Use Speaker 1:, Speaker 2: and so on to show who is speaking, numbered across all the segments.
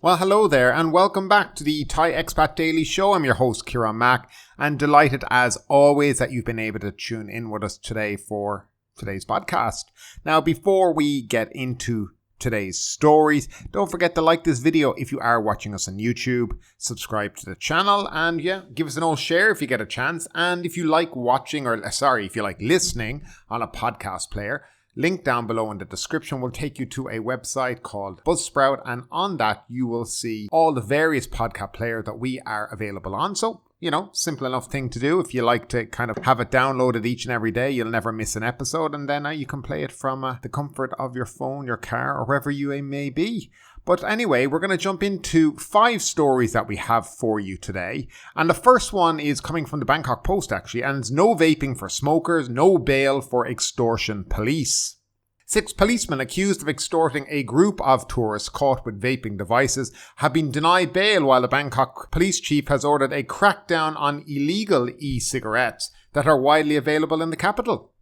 Speaker 1: Well, hello there and welcome back to the Thai Expat Daily Show. I'm your host, Kieran Mack, and delighted as always that you've been able to tune in with us today for today's podcast. Now, before we get into today's stories, don't forget to like this video if you are watching us on YouTube, subscribe to the channel, and give us an old share if you get a chance. And if you like if you like listening on a podcast player, link down below in the description will take you to a website called Buzzsprout, and on that you will see all the various podcast players that we are available on. So, simple enough thing to do. If you like to kind of have it downloaded each and every day, you'll never miss an episode, and then you can play it from the comfort of your phone, your car, or wherever you may be. But anyway, we're going to jump into 5 stories that we have for you today. And the first one is coming from the Bangkok Post, actually, and it's no vaping for smokers, no bail for extortion police. 6 policemen accused of extorting a group of tourists caught with vaping devices have been denied bail, while the Bangkok police chief has ordered a crackdown on illegal e-cigarettes that are widely available in the capital.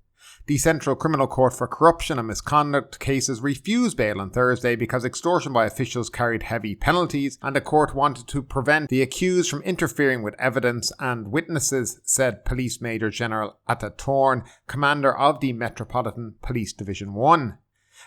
Speaker 1: The Central Criminal Court for Corruption and Misconduct cases refused bail on Thursday because extortion by officials carried heavy penalties, and the court wanted to prevent the accused from interfering with evidence and witnesses, said Police Major General Atta Thorn, commander of the Metropolitan Police Division 1.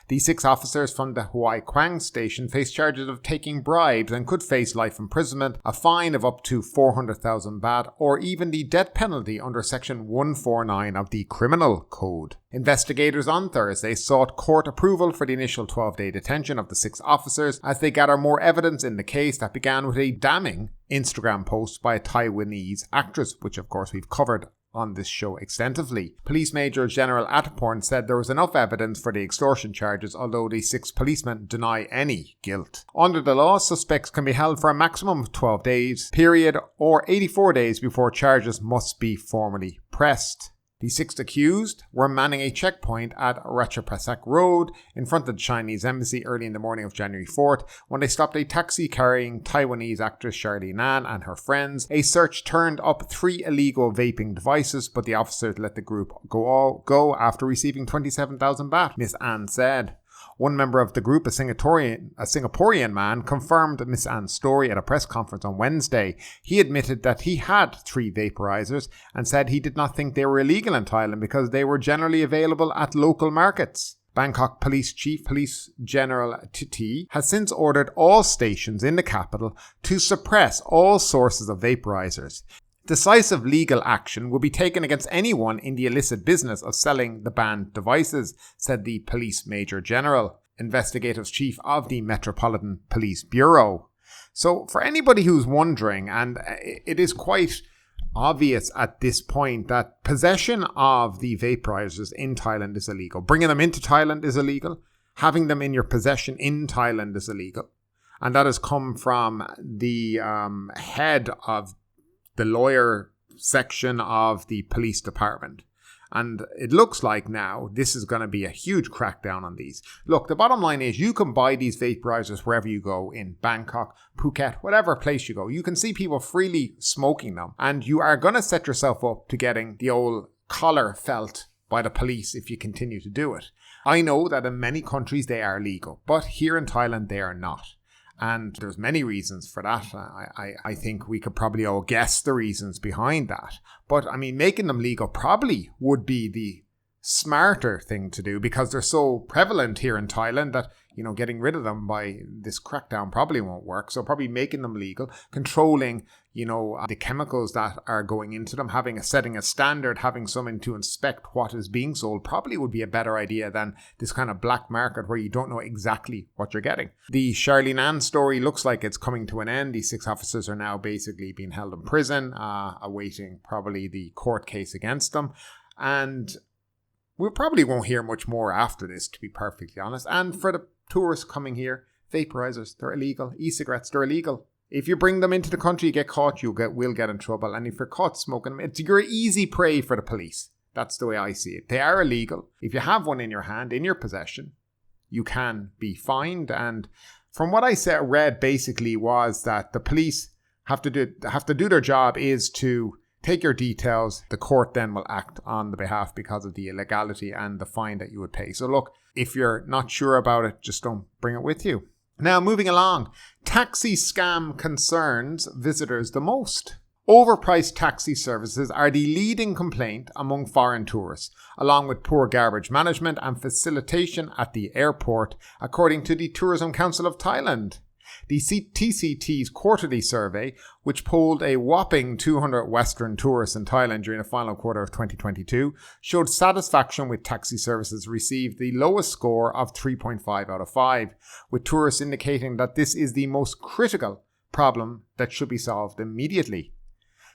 Speaker 1: The 6 officers from the Huai Quang station face charges of taking bribes and could face life imprisonment, a fine of up to 400,000 baht, or even the death penalty under Section 149 of the Criminal Code. Investigators on Thursday sought court approval for the initial 12-day detention of the 6 officers as they gather more evidence in the case that began with a damning Instagram post by a Taiwanese actress, which of course we've covered on this show extensively. Police Major General Attaporn said there was enough evidence for the extortion charges, although the 6 policemen deny any guilt. Under the law, suspects can be held for a maximum of 12 days period or 84 days before charges must be formally pressed. The 6 accused were manning a checkpoint at Ratchaprasak Road in front of the Chinese embassy early in the morning of January 4th when they stopped a taxi carrying Taiwanese actress Charlie Nan and her friends. A search turned up 3 illegal vaping devices, but the officers let the group go after receiving 27,000 baht, Miss Ann said. One member of the group, a Singaporean man, confirmed Miss Ann's story at a press conference on Wednesday. He admitted that he had 3 vaporizers and said he did not think they were illegal in Thailand because they were generally available at local markets. Bangkok Police Chief Police General Titi has since ordered all stations in the capital to suppress all sources of vaporizers. Decisive legal action will be taken against anyone in the illicit business of selling the banned devices, said the Police Major General, Investigative Chief of the Metropolitan Police Bureau. So for anybody who's wondering, and it is quite obvious at this point that possession of the vaporizers in Thailand is illegal. Bringing them into Thailand is illegal. Having them in your possession in Thailand is illegal. And that has come from the head of the lawyer section of the police department. And it looks like now this is going to be a huge crackdown on these. Look, the bottom line is you can buy these vaporizers wherever you go, in Bangkok, Phuket, whatever place you go. You can see people freely smoking them. And you are going to set yourself up to getting the old collar felt by the police if you continue to do it. I know that in many countries they are legal, but here in Thailand they are not. And there's many reasons for that. I think we could probably all guess the reasons behind that. But I mean, making them legal probably would be the smarter thing to do because they're so prevalent here in Thailand that, getting rid of them by this crackdown probably won't work. So probably making them legal, controlling, the chemicals that are going into them, setting a standard, having someone to inspect what is being sold probably would be a better idea than this kind of black market where you don't know exactly what you're getting. The Charlie Nan story looks like it's coming to an end. These 6 officers are now basically being held in prison, awaiting probably the court case against them. And we probably won't hear much more after this, to be perfectly honest. And for the tourists coming here, vaporizers, they're illegal. E-cigarettes, they're illegal. If you bring them into the country, you get caught, will get in trouble. And if you're caught smoking them, you're easy prey for the police. That's the way I see it. They are illegal. If you have one in your hand, in your possession, you can be fined. And from what I read basically was that the police have to do their job is to take your details. The court then will act on the behalf because of the illegality and the fine that you would pay. So look, if you're not sure about it, just don't bring it with you. Now, moving along, taxi scam concerns visitors the most. Overpriced taxi services are the leading complaint among foreign tourists, along with poor garbage management and facilitation at the airport, according to the Tourism Council of Thailand. The TCT's quarterly survey, which polled a whopping 200 Western tourists in Thailand during the final quarter of 2022, showed satisfaction with taxi services received the lowest score of 3.5 out of 5, with tourists indicating that this is the most critical problem that should be solved immediately.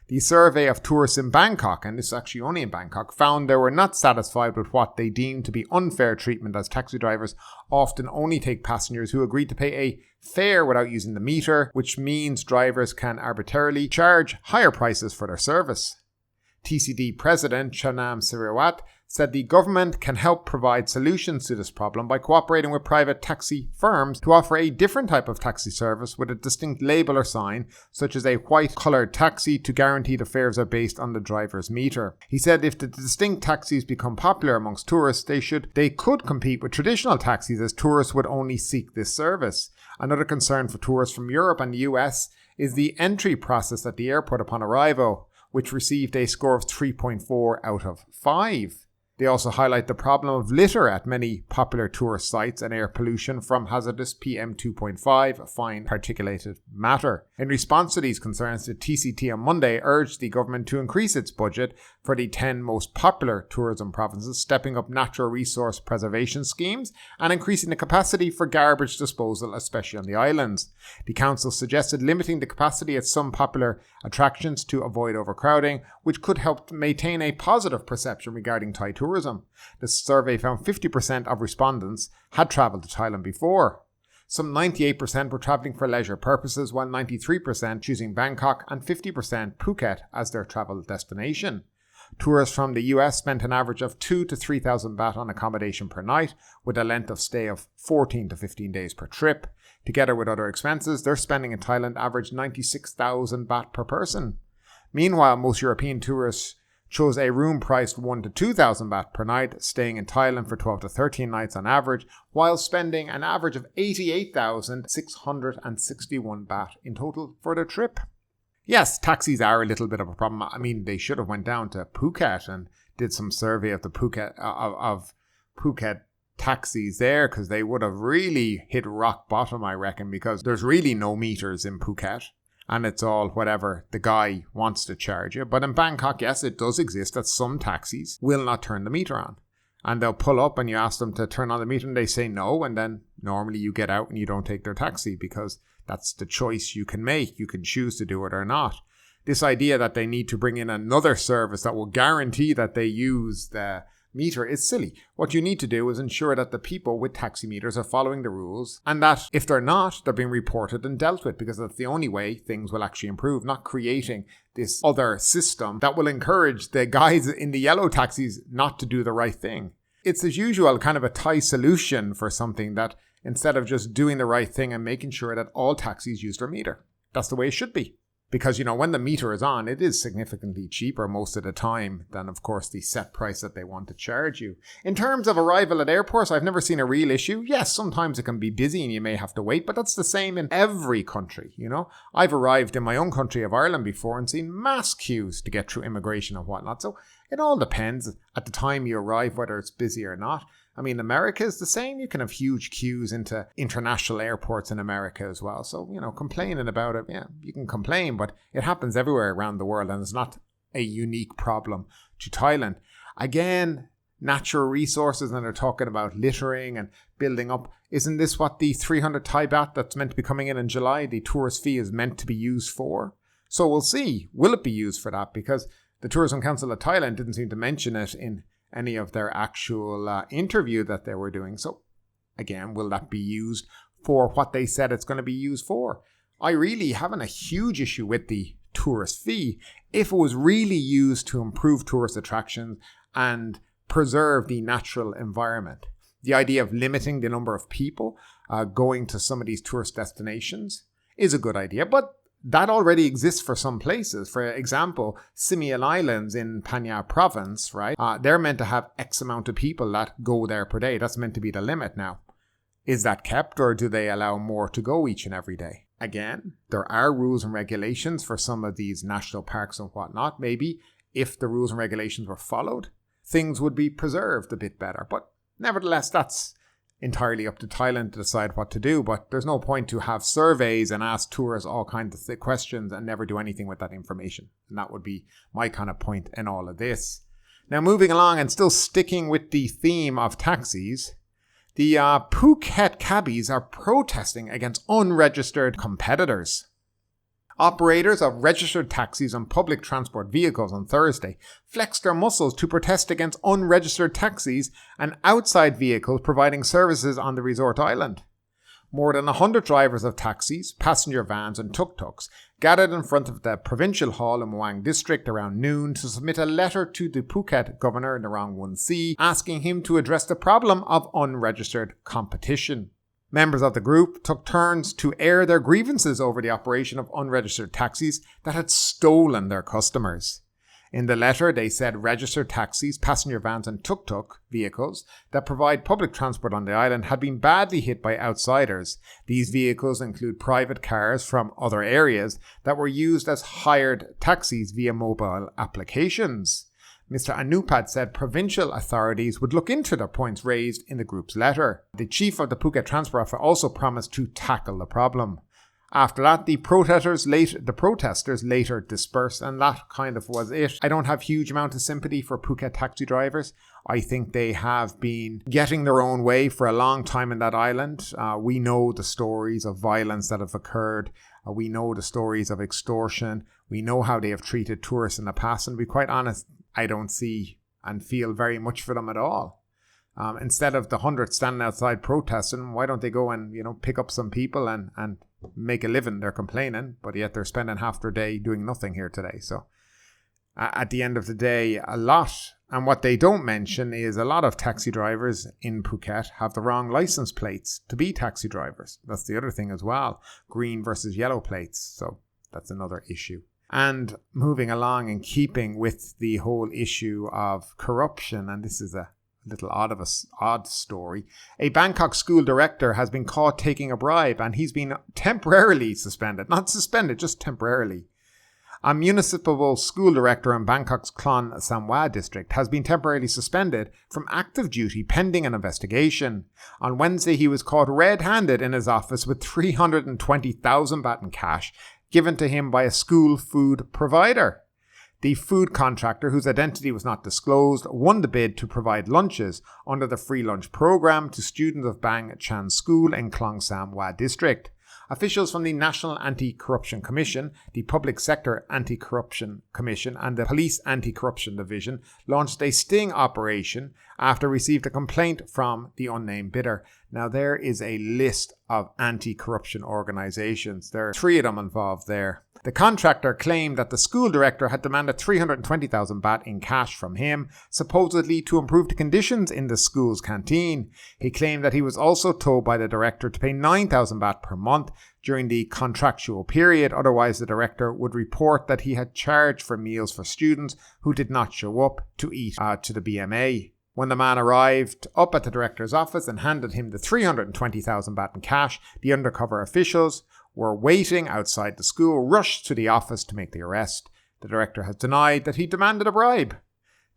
Speaker 1: The survey of tourists in Bangkok, and this is actually only in Bangkok, found they were not satisfied with what they deemed to be unfair treatment, as taxi drivers often only take passengers who agreed to pay a fare without using the meter, which means drivers can arbitrarily charge higher prices for their service. TCD President Chanam Siriwat said the government can help provide solutions to this problem by cooperating with private taxi firms to offer a different type of taxi service with a distinct label or sign, such as a white-coloured taxi, to guarantee the fares are based on the driver's meter. He said if the distinct taxis become popular amongst tourists, they could compete with traditional taxis, as tourists would only seek this service. Another concern for tourists from Europe and the US is the entry process at the airport upon arrival, which received a score of 3.4 out of 5. They also highlight the problem of litter at many popular tourist sites and air pollution from hazardous PM 2.5 fine particulated matter. In response to these concerns, the TCT on Monday urged the government to increase its budget for the 10 most popular tourism provinces, stepping up natural resource preservation schemes and increasing the capacity for garbage disposal, especially on the islands. The council suggested limiting the capacity at some popular attractions to avoid overcrowding, which could help maintain a positive perception regarding Thai tourism. The survey found 50% of respondents had travelled to Thailand before. Some 98% were travelling for leisure purposes, while 93% choosing Bangkok and 50% Phuket as their travel destination. Tourists from the US spent an average of 2,000 to 3,000 baht on accommodation per night, with a length of stay of 14 to 15 days per trip. Together with other expenses, their spending in Thailand averaged 96,000 baht per person. Meanwhile, most European tourists chose a room priced 1,000 to 2,000 baht per night, staying in Thailand for 12 to 13 nights on average, while spending an average of 88,661 baht in total for their trip. Yes, taxis are a little bit of a problem. I mean, they should have went down to Phuket and did some survey of the Phuket taxis there, because they would have really hit rock bottom, I reckon, because there's really no meters in Phuket. And it's all whatever the guy wants to charge you. But in Bangkok, yes, it does exist that some taxis will not turn the meter on. And they'll pull up and you ask them to turn on the meter and they say no. And then normally you get out and you don't take their taxi, because that's the choice you can make. You can choose to do it or not. This idea that they need to bring in another service that will guarantee that they use the meter is silly. What you need to do is ensure that the people with taxi meters are following the rules, and that if they're not, they're being reported and dealt with, because that's the only way things will actually improve, not creating this other system that will encourage the guys in the yellow taxis not to do the right thing. It's as usual kind of a Thai solution for something, that instead of just doing the right thing and making sure that all taxis use their meter. That's the way it should be. Because, when the meter is on, it is significantly cheaper most of the time than, of course, the set price that they want to charge you. In terms of arrival at airports, I've never seen a real issue. Yes, sometimes it can be busy and you may have to wait, but that's the same in every country, I've arrived in my own country of Ireland before and seen mass queues to get through immigration and whatnot. So it all depends at the time you arrive, whether it's busy or not. I mean, America is the same. You can have huge queues into international airports in America as well. So, complaining about it, yeah, you can complain, but it happens everywhere around the world and it's not a unique problem to Thailand. Again, natural resources, and they're talking about littering and building up. Isn't this what the 300 Thai baht that's meant to be coming in July, the tourist fee, is meant to be used for? So we'll see. Will it be used for that? Because the Tourism Council of Thailand didn't seem to mention it in any of their actual interview that they were doing. So again, will that be used for what they said it's going to be used for? I really haven't a huge issue with the tourist fee if it was really used to improve tourist attractions and preserve the natural environment. The idea of limiting the number of people going to some of these tourist destinations is a good idea, but that already exists for some places. For example, Simeon Islands in Phaya province, right? They're meant to have X amount of people that go there per day. That's meant to be the limit now. Is that kept, or do they allow more to go each and every day? Again, there are rules and regulations for some of these national parks and whatnot. Maybe if the rules and regulations were followed, things would be preserved a bit better. But nevertheless, that's entirely up to Thailand to decide what to do. But there's no point to have surveys and ask tourists all kinds of questions and never do anything with that information. And that would be my kind of point in all of this. Now, moving along and still sticking with the theme of taxis, the Phuket cabbies are protesting against unregistered competitors. Operators of registered taxis and public transport vehicles on Thursday flexed their muscles to protest against unregistered taxis and outside vehicles providing services on the resort island. More than 100 drivers of taxis, passenger vans and tuk-tuks gathered in front of the provincial hall in Muang district around noon to submit a letter to the Phuket governor, Narong Wonsi, asking him to address the problem of unregistered competition. Members of the group took turns to air their grievances over the operation of unregistered taxis that had stolen their customers. In the letter, they said registered taxis, passenger vans and tuk-tuk vehicles that provide public transport on the island had been badly hit by outsiders. These vehicles include private cars from other areas that were used as hired taxis via mobile applications. Mr. Anupad said provincial authorities would look into the points raised in the group's letter. The chief of the Phuket Transport Office also promised to tackle the problem. After that, the protesters later dispersed, and that kind of was it. I don't have huge amount of sympathy for Phuket taxi drivers. I think they have been getting their own way for a long time in that island. We know the stories of violence that have occurred. We know the stories of extortion. We know how they have treated tourists in the past, and to be quite honest, I don't see and feel very much for them at all. Instead of the 100 standing outside protesting, why don't they go and, pick up some people and make a living? They're complaining, but yet they're spending half their day doing nothing here today. So at the end of the day, and what they don't mention is a lot of taxi drivers in Phuket have the wrong license plates to be taxi drivers. That's the other thing as well. Green versus yellow plates. So that's another issue. And moving along and keeping with the whole issue of corruption, and this is a little odd story. A Bangkok school director has been caught taking a bribe, and he's been temporarily suspended. Not suspended, just temporarily. A municipal school director in Bangkok's Klon Samwa district has been temporarily suspended from active duty pending an investigation. On Wednesday, he was caught red-handed in his office with 320,000 baht in cash given to him by a school food provider. The food contractor, whose identity was not disclosed, won the bid to provide lunches under the free lunch program to students of Bang Chan School in Klong Samwa district. Officials from the National Anti-Corruption Commission, the Public Sector Anti-Corruption Commission and the Police Anti-Corruption Division launched a sting operation after received a complaint from the unnamed bidder. Now there is a list of anti-corruption organisations. There are 3 of them involved there. The contractor claimed that the school director had demanded 320,000 baht in cash from him, supposedly to improve the conditions in the school's canteen. He claimed that he was also told by the director to pay 9,000 baht per month during the contractual period, otherwise the director would report that he had charged for meals for students who did not show up to eat to the BMA. When the man arrived up at the director's office and handed him the 320,000 baht in cash, the undercover officials were waiting outside the school, rushed to the office to make the arrest. The director has denied that he demanded a bribe.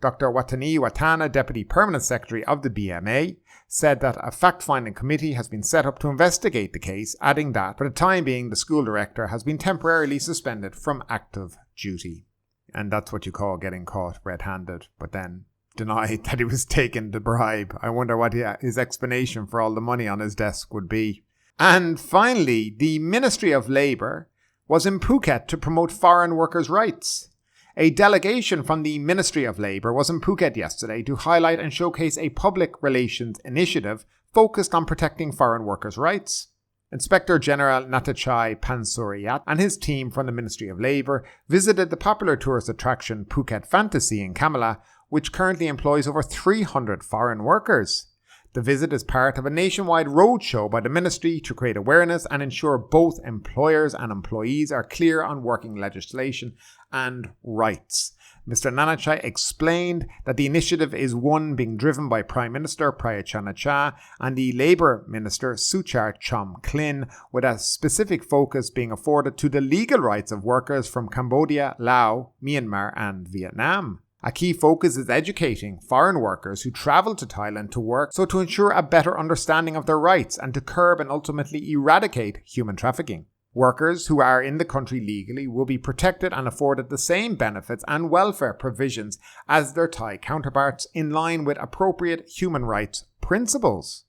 Speaker 1: Dr. Watani Watana, Deputy Permanent Secretary of the BMA, said that a fact-finding committee has been set up to investigate the case, adding that, for the time being, the school director has been temporarily suspended from active duty. And that's what you call getting caught red-handed, but then denied that he was taking the bribe. I wonder what his explanation for all the money on his desk would be. And finally, the Ministry of Labour was in Phuket to promote foreign workers' rights. A delegation from the Ministry of Labour was in Phuket yesterday to highlight and showcase a public relations initiative focused on protecting foreign workers' rights. Inspector General Natachai Pansuriyat and his team from the Ministry of Labour visited the popular tourist attraction Phuket Fantasy in Kamala, which currently employs over 300 foreign workers. The visit is part of a nationwide roadshow by the ministry to create awareness and ensure both employers and employees are clear on working legislation and rights. Mr. Nanachai explained that the initiative is one being driven by Prime Minister Prayut Chan-o-cha and the Labour Minister Suchart Chomklin, with a specific focus being afforded to the legal rights of workers from Cambodia, Laos, Myanmar and Vietnam. A key focus is educating foreign workers who travel to Thailand to work, so to ensure a better understanding of their rights and to curb and ultimately eradicate human trafficking. Workers who are in the country legally will be protected and afforded the same benefits and welfare provisions as their Thai counterparts in line with appropriate human rights principles.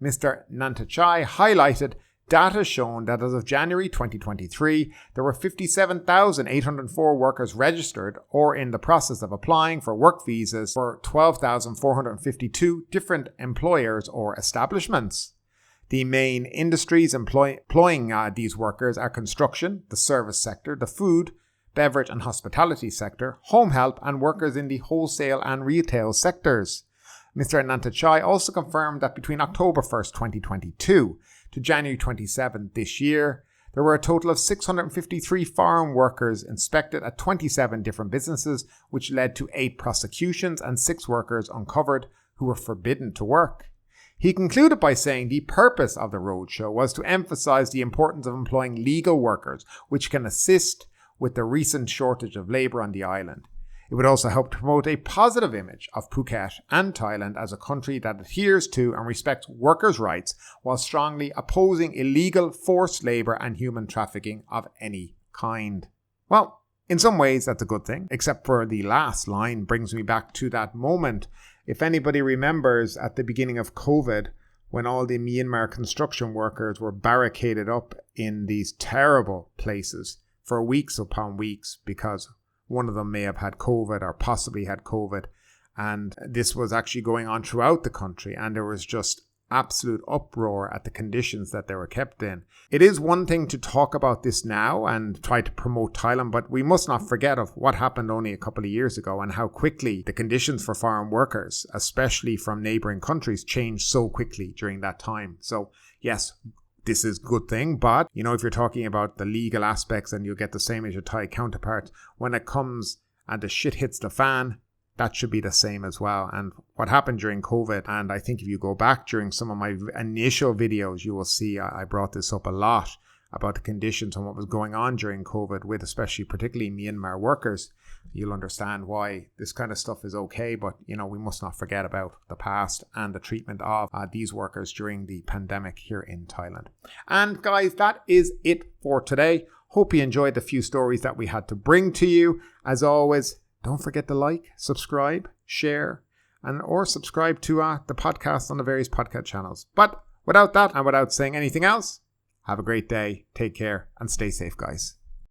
Speaker 1: Mr. Nanachai highlighted data shown that as of January 2023, there were 57,804 workers registered or in the process of applying for work visas for 12,452 different employers or establishments. The main industries employing these workers are construction, the service sector, the food, beverage and hospitality sector, home help and workers in the wholesale and retail sectors. Mr. Nanachai also confirmed that between October 1st, 2022 to January 27th this year, there were a total of 653 foreign workers inspected at 27 different businesses, which led to 8 prosecutions and 6 workers uncovered who were forbidden to work. He concluded by saying the purpose of the roadshow was to emphasize the importance of employing legal workers, which can assist with the recent shortage of labour on the island. It would also help to promote a positive image of Phuket and Thailand as a country that adheres to and respects workers' rights while strongly opposing illegal forced labour and human trafficking of any kind. Well, in some ways that's a good thing, except for the last line brings me back to that moment. If anybody remembers at the beginning of COVID, when all the Myanmar construction workers were barricaded up in these terrible places for weeks upon weeks because one of them may have had COVID or possibly had COVID. And this was actually going on throughout the country. And there was just absolute uproar at the conditions that they were kept in. It is one thing to talk about this now and try to promote Thailand, but we must not forget of what happened only a couple of years ago and how quickly the conditions for foreign workers, especially from neighbouring countries, changed so quickly during that time. So yes, this is a good thing, but if you're talking about the legal aspects and you'll get the same as your Thai counterpart, when it comes and the shit hits the fan, that should be the same as well. And what happened during COVID, and I think if you go back during some of my initial videos, you will see I brought this up a lot about the conditions and what was going on during COVID with especially particularly Myanmar workers. You'll understand why this kind of stuff is okay, but we must not forget about the past and the treatment of these workers during the pandemic here in Thailand. And guys, that is it for today. Hope you enjoyed the few stories that we had to bring to you. As always, don't forget to like, subscribe, share, or subscribe to the podcast on the various podcast channels. But without that and without saying anything else, have a great day, take care, and stay safe, guys.